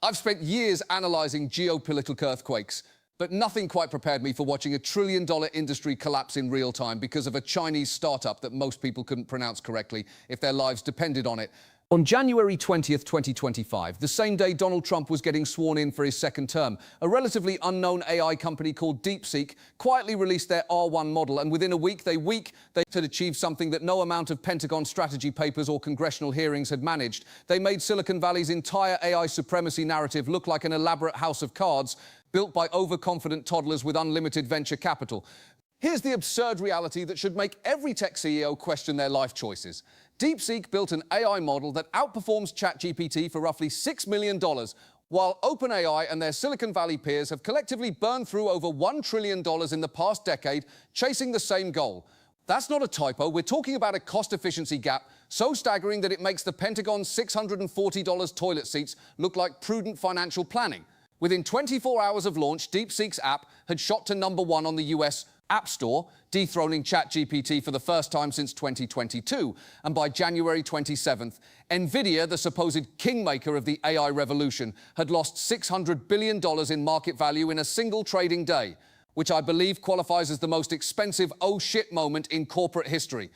I've spent years analysing geopolitical earthquakes, but nothing quite prepared me for watching a trillion-dollar industry collapse in real time because of a Chinese startup that most people couldn't pronounce correctly if their lives depended on it. On January 20th, 2025, the same day Donald Trump was getting sworn in for his second term, a relatively unknown AI company called DeepSeek quietly released their R1 model, and within a week they had achieved something that no amount of Pentagon strategy papers or congressional hearings had managed. They made Silicon Valley's entire AI supremacy narrative look like an elaborate house of cards built by overconfident toddlers with unlimited venture capital. Here's the absurd reality that should make every tech CEO question their life choices. DeepSeek built an AI model that outperforms ChatGPT for roughly $6 million, while OpenAI and their Silicon Valley peers have collectively burned through over $1 trillion in the past decade, chasing the same goal. That's not a typo. We're talking about a cost efficiency gap so staggering that it makes the Pentagon's $640 toilet seats look like prudent financial planning. Within 24 hours of launch, DeepSeek's app had shot to #1 on the US App Store, dethroning ChatGPT for the first time since 2022. And by January 27th, Nvidia, the supposed kingmaker of the AI revolution, had lost $600 billion in market value in a single trading day, which I believe qualifies as the most expensive oh shit moment in corporate history.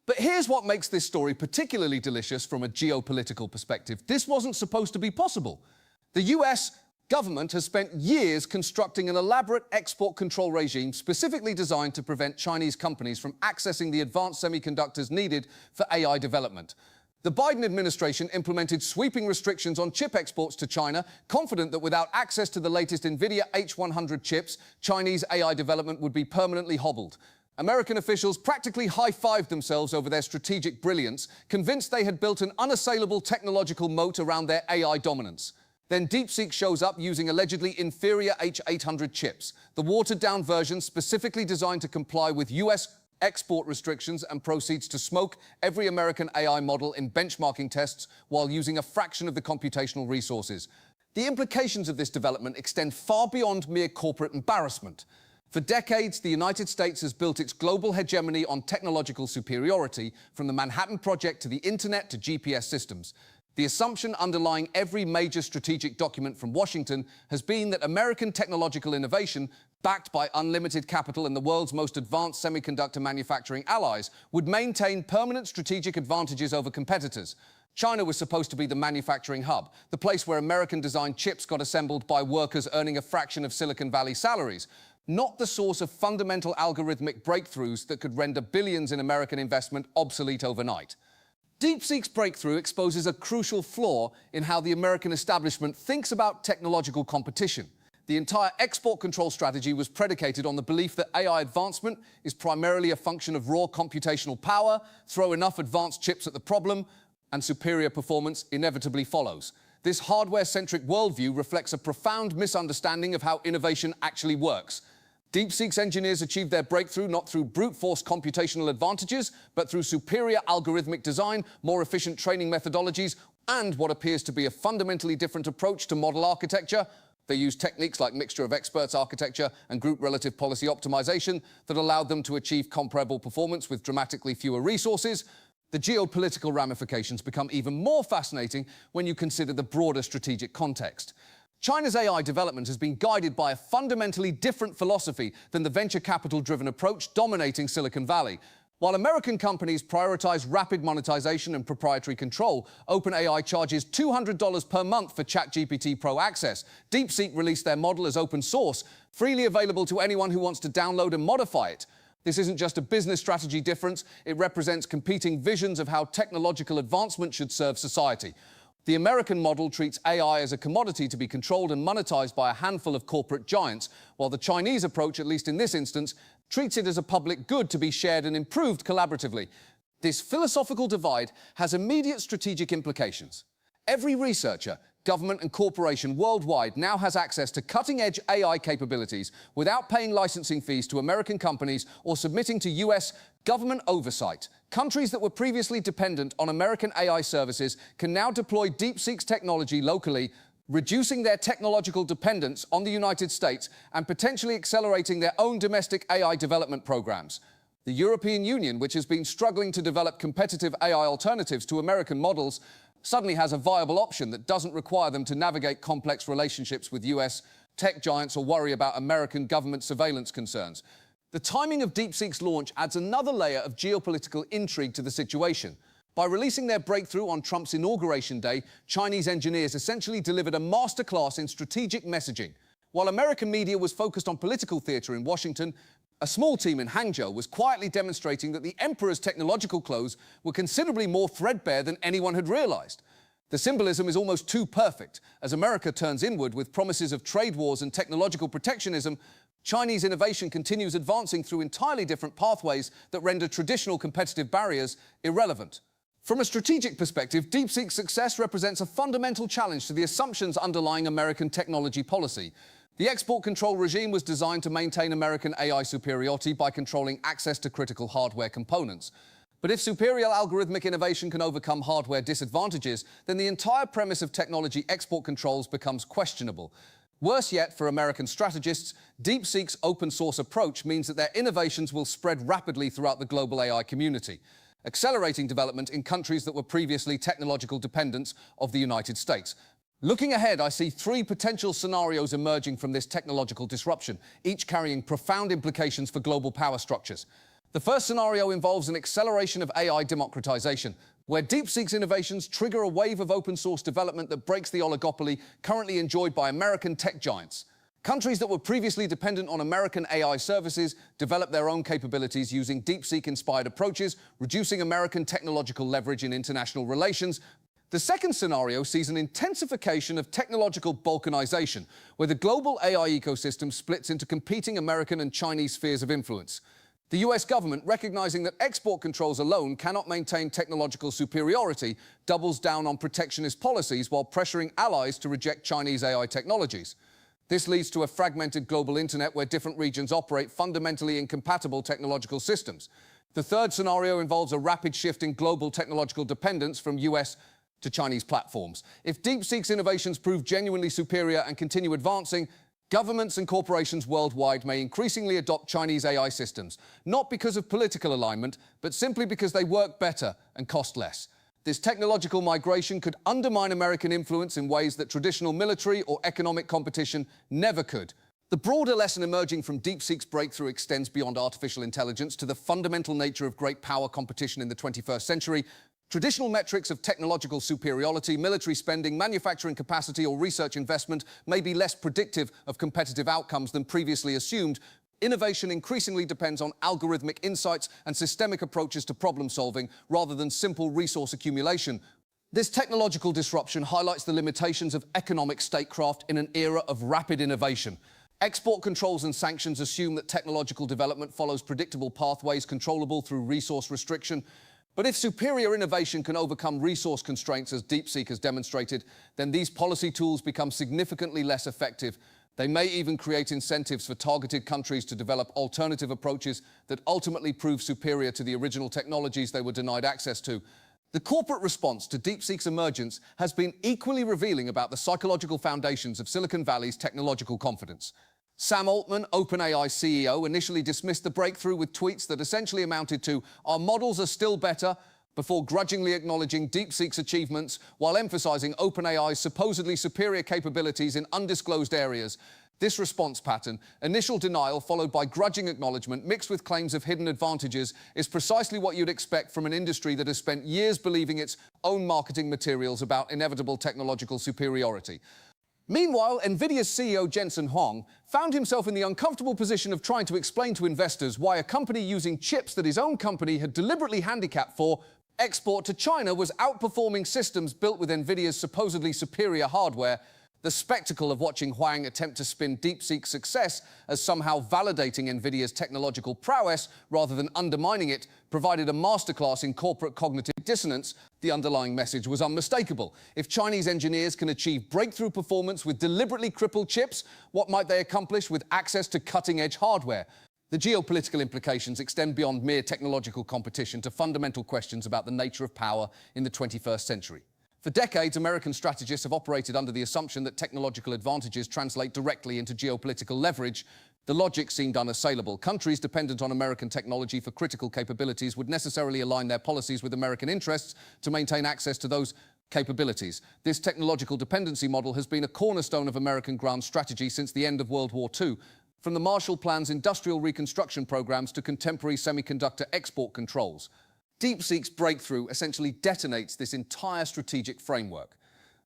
But here's what makes this story particularly delicious from a geopolitical perspective. This wasn't supposed to be possible. The US government has spent years constructing an elaborate export control regime specifically designed to prevent Chinese companies from accessing the advanced semiconductors needed for AI development. The Biden administration implemented sweeping restrictions on chip exports to China, confident that without access to the latest Nvidia H100 chips, Chinese AI development would be permanently hobbled. American officials practically high-fived themselves over their strategic brilliance, convinced they had built an unassailable technological moat around their AI dominance. Then DeepSeek shows up using allegedly inferior H800 chips, the watered-down version specifically designed to comply with US export restrictions, and proceeds to smoke every American AI model in benchmarking tests while using a fraction of the computational resources. The implications of this development extend far beyond mere corporate embarrassment. For decades, the United States has built its global hegemony on technological superiority, from the Manhattan Project to the Internet to GPS systems. The assumption underlying every major strategic document from Washington has been that American technological innovation, backed by unlimited capital and the world's most advanced semiconductor manufacturing allies, would maintain permanent strategic advantages over competitors. China was supposed to be the manufacturing hub, the place where American-designed chips got assembled by workers earning a fraction of Silicon Valley salaries, not the source of fundamental algorithmic breakthroughs that could render billions in American investment obsolete overnight. DeepSeek's breakthrough exposes a crucial flaw in how the American establishment thinks about technological competition. The entire export control strategy was predicated on the belief that AI advancement is primarily a function of raw computational power, throw enough advanced chips at the problem, and superior performance inevitably follows. This hardware-centric worldview reflects a profound misunderstanding of how innovation actually works. DeepSeek's engineers achieved their breakthrough not through brute force computational advantages, but through superior algorithmic design, more efficient training methodologies, and what appears to be a fundamentally different approach to model architecture. They used techniques like mixture of experts architecture and group relative policy optimization that allowed them to achieve comparable performance with dramatically fewer resources. The geopolitical ramifications become even more fascinating when you consider the broader strategic context. China's AI development has been guided by a fundamentally different philosophy than the venture capital-driven approach dominating Silicon Valley. While American companies prioritize rapid monetization and proprietary control, OpenAI charges $200 per month for ChatGPT Pro access. DeepSeek released their model as open source, freely available to anyone who wants to download and modify it. This isn't just a business strategy difference, it represents competing visions of how technological advancement should serve society. The American model treats AI as a commodity to be controlled and monetized by a handful of corporate giants, while the Chinese approach, at least in this instance, treats it as a public good to be shared and improved collaboratively. This philosophical divide has immediate strategic implications. Every researcher, government and corporation worldwide now has access to cutting-edge AI capabilities without paying licensing fees to American companies or submitting to US government oversight. Countries that were previously dependent on American AI services can now deploy DeepSeek's technology locally, reducing their technological dependence on the United States and potentially accelerating their own domestic AI development programs. The European Union, which has been struggling to develop competitive AI alternatives to American models, suddenly has a viable option that doesn't require them to navigate complex relationships with US tech giants or worry about American government surveillance concerns. The timing of DeepSeek's launch adds another layer of geopolitical intrigue to the situation. By releasing their breakthrough on Trump's inauguration day, Chinese engineers essentially delivered a masterclass in strategic messaging. While American media was focused on political theater in Washington, a small team in Hangzhou was quietly demonstrating that the emperor's technological clothes were considerably more threadbare than anyone had realized. The symbolism is almost too perfect. As America turns inward with promises of trade wars and technological protectionism, Chinese innovation continues advancing through entirely different pathways that render traditional competitive barriers irrelevant. From a strategic perspective, DeepSeek's success represents a fundamental challenge to the assumptions underlying American technology policy. The export control regime was designed to maintain American AI superiority by controlling access to critical hardware components. But if superior algorithmic innovation can overcome hardware disadvantages, then the entire premise of technology export controls becomes questionable. Worse yet, for American strategists, DeepSeek's open-source approach means that their innovations will spread rapidly throughout the global AI community, accelerating development in countries that were previously technological dependents of the United States. Looking ahead, I see three potential scenarios emerging from this technological disruption, each carrying profound implications for global power structures. The first scenario involves an acceleration of AI democratization, where DeepSeek's innovations trigger a wave of open-source development that breaks the oligopoly currently enjoyed by American tech giants. Countries that were previously dependent on American AI services develop their own capabilities using DeepSeek-inspired approaches, reducing American technological leverage in international relations. The second scenario sees an intensification of technological balkanization, where the global AI ecosystem splits into competing American and Chinese spheres of influence. The US government, recognizing that export controls alone cannot maintain technological superiority, doubles down on protectionist policies while pressuring allies to reject Chinese AI technologies. This leads to a fragmented global internet where different regions operate fundamentally incompatible technological systems. The third scenario involves a rapid shift in global technological dependence from US to Chinese platforms. If DeepSeek's innovations prove genuinely superior and continue advancing, governments and corporations worldwide may increasingly adopt Chinese AI systems, not because of political alignment, but simply because they work better and cost less. This technological migration could undermine American influence in ways that traditional military or economic competition never could. The broader lesson emerging from DeepSeek's breakthrough extends beyond artificial intelligence to the fundamental nature of great power competition in the 21st century. Traditional metrics of technological superiority, military spending, manufacturing capacity, or research investment may be less predictive of competitive outcomes than previously assumed. Innovation increasingly depends on algorithmic insights and systemic approaches to problem-solving rather than simple resource accumulation. This technological disruption highlights the limitations of economic statecraft in an era of rapid innovation. Export controls and sanctions assume that technological development follows predictable pathways controllable through resource restriction. But if superior innovation can overcome resource constraints, as DeepSeek has demonstrated, then these policy tools become significantly less effective. They may even create incentives for targeted countries to develop alternative approaches that ultimately prove superior to the original technologies they were denied access to. The corporate response to DeepSeek's emergence has been equally revealing about the psychological foundations of Silicon Valley's technological confidence. Sam Altman, OpenAI CEO, initially dismissed the breakthrough with tweets that essentially amounted to, "Our models are still better," before grudgingly acknowledging DeepSeek's achievements while emphasizing OpenAI's supposedly superior capabilities in undisclosed areas. This response pattern, initial denial followed by grudging acknowledgement mixed with claims of hidden advantages, is precisely what you'd expect from an industry that has spent years believing its own marketing materials about inevitable technological superiority. Meanwhile, Nvidia's CEO Jensen Huang found himself in the uncomfortable position of trying to explain to investors why a company using chips that his own company had deliberately handicapped for export to China was outperforming systems built with Nvidia's supposedly superior hardware. The spectacle of watching Huang attempt to spin DeepSeek's success as somehow validating Nvidia's technological prowess rather than undermining it provided a masterclass in corporate cognitive dissonance. The underlying message was unmistakable. If Chinese engineers can achieve breakthrough performance with deliberately crippled chips, what might they accomplish with access to cutting-edge hardware? The geopolitical implications extend beyond mere technological competition to fundamental questions about the nature of power in the 21st century. For decades, American strategists have operated under the assumption that technological advantages translate directly into geopolitical leverage. The logic seemed unassailable. Countries dependent on American technology for critical capabilities would necessarily align their policies with American interests to maintain access to those capabilities. This technological dependency model has been a cornerstone of American grand strategy since the end of World War II, from the Marshall Plan's industrial reconstruction programs to contemporary semiconductor export controls. DeepSeek's breakthrough essentially detonates this entire strategic framework.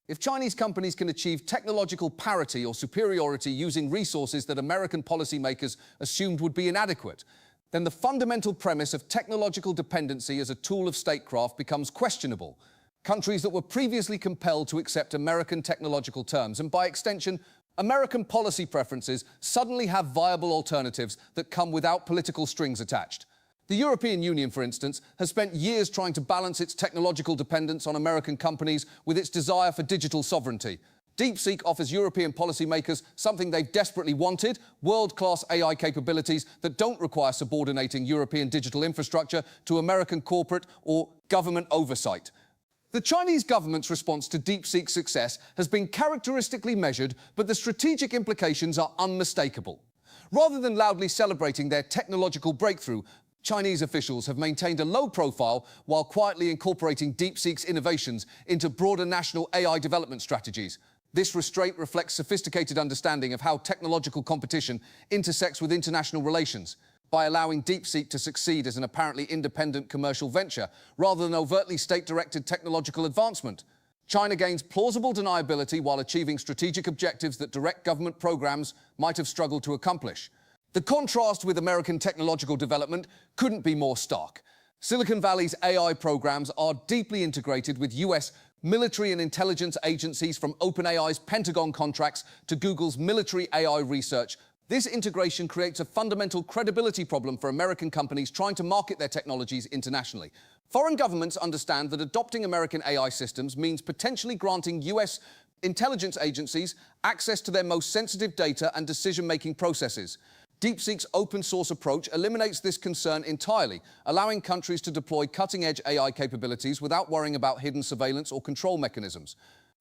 If Chinese companies can achieve technological parity or superiority using resources that American policymakers assumed would be inadequate, then the fundamental premise of technological dependency as a tool of statecraft becomes questionable. Countries that were previously compelled to accept American technological terms, and by extension, American policy preferences, suddenly have viable alternatives that come without political strings attached. The European Union, for instance, has spent years trying to balance its technological dependence on American companies with its desire for digital sovereignty. DeepSeek offers European policymakers something they've desperately wanted: world-class AI capabilities that don't require subordinating European digital infrastructure to American corporate or government oversight. The Chinese government's response to DeepSeek's success has been characteristically measured, but the strategic implications are unmistakable. Rather than loudly celebrating their technological breakthrough, Chinese officials have maintained a low profile while quietly incorporating DeepSeek's innovations into broader national AI development strategies. This restraint reflects sophisticated understanding of how technological competition intersects with international relations. By allowing DeepSeek to succeed as an apparently independent commercial venture, rather than overtly state-directed technological advancement, China gains plausible deniability while achieving strategic objectives that direct government programs might have struggled to accomplish. The contrast with American technological development couldn't be more stark. Silicon Valley's AI programs are deeply integrated with US military and intelligence agencies, from OpenAI's Pentagon contracts to Google's military AI research. This integration creates a fundamental credibility problem for American companies trying to market their technologies internationally. Foreign governments understand that adopting American AI systems means potentially granting US intelligence agencies access to their most sensitive data and decision-making processes. DeepSeek's open-source approach eliminates this concern entirely, allowing countries to deploy cutting-edge AI capabilities without worrying about hidden surveillance or control mechanisms.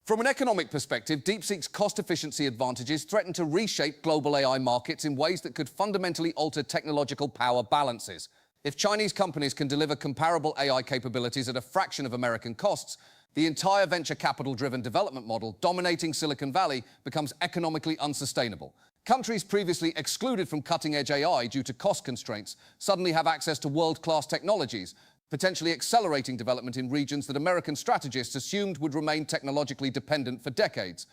From an economic perspective, DeepSeek's cost-efficiency advantages threaten to reshape global AI markets in ways that could fundamentally alter technological power balances. If Chinese companies can deliver comparable AI capabilities at a fraction of American costs, the entire venture capital-driven development model dominating Silicon Valley becomes economically unsustainable. Countries previously excluded from cutting-edge AI due to cost constraints suddenly have access to world-class technologies, potentially accelerating development in regions that American strategists assumed would remain technologically dependent for decades.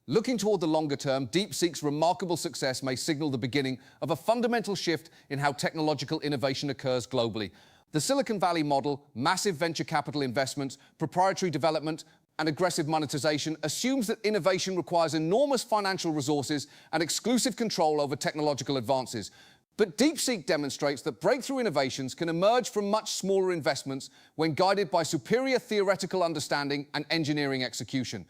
Looking toward the longer term, DeepSeek's remarkable success may signal the beginning of a fundamental shift in how technological innovation occurs globally. The Silicon Valley model, massive venture capital investments, proprietary development, and aggressive monetization, assumes that innovation requires enormous financial resources and exclusive control over technological advances. But DeepSeek demonstrates that breakthrough innovations can emerge from much smaller investments when guided by superior theoretical understanding and engineering execution.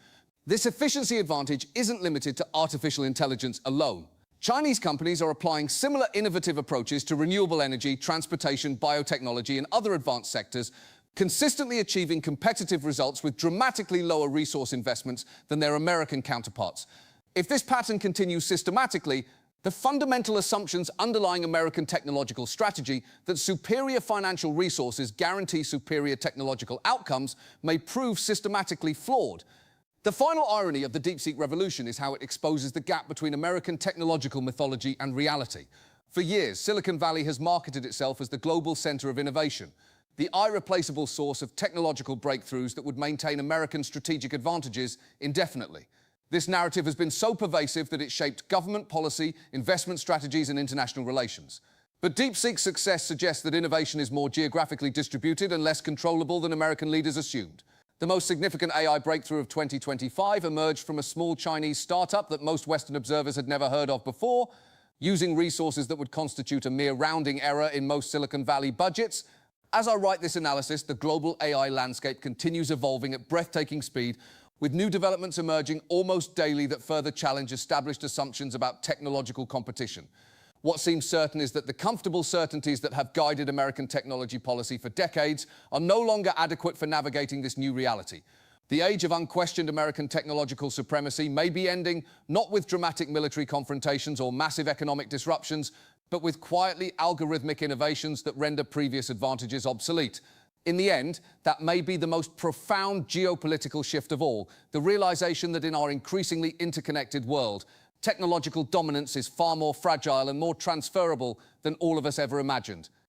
This efficiency advantage isn't limited to artificial intelligence alone. Chinese companies are applying similar innovative approaches to renewable energy, transportation, biotechnology, and other advanced sectors, consistently achieving competitive results with dramatically lower resource investments than their American counterparts. If this pattern continues systematically, the fundamental assumptions underlying American technological strategy, that superior financial resources guarantee superior technological outcomes, may prove systematically flawed. The final irony of the DeepSeek revolution is how it exposes the gap between American technological mythology and reality. For years, Silicon Valley has marketed itself as the global center of innovation, the irreplaceable source of technological breakthroughs that would maintain American strategic advantages indefinitely. This narrative has been so pervasive that it shaped government policy, investment strategies, and international relations. But DeepSeek's success suggests that innovation is more geographically distributed and less controllable than American leaders assumed. The most significant AI breakthrough of 2025 emerged from a small Chinese startup that most Western observers had never heard of before. Using resources that would constitute a mere rounding error in most Silicon Valley budgets, as I write this analysis, the global AI landscape continues evolving at breathtaking speed, with new developments emerging almost daily that further challenge established assumptions about technological competition. What seems certain is that the comfortable certainties that have guided American technology policy for decades are no longer adequate for navigating this new reality. The age of unquestioned American technological supremacy may be ending, not with dramatic military confrontations or massive economic disruptions, but with quietly algorithmic innovations that render previous advantages obsolete. In the end, that may be the most profound geopolitical shift of all, the realization that in our increasingly interconnected world, technological dominance is far more fragile and more transferable than all of us ever imagined.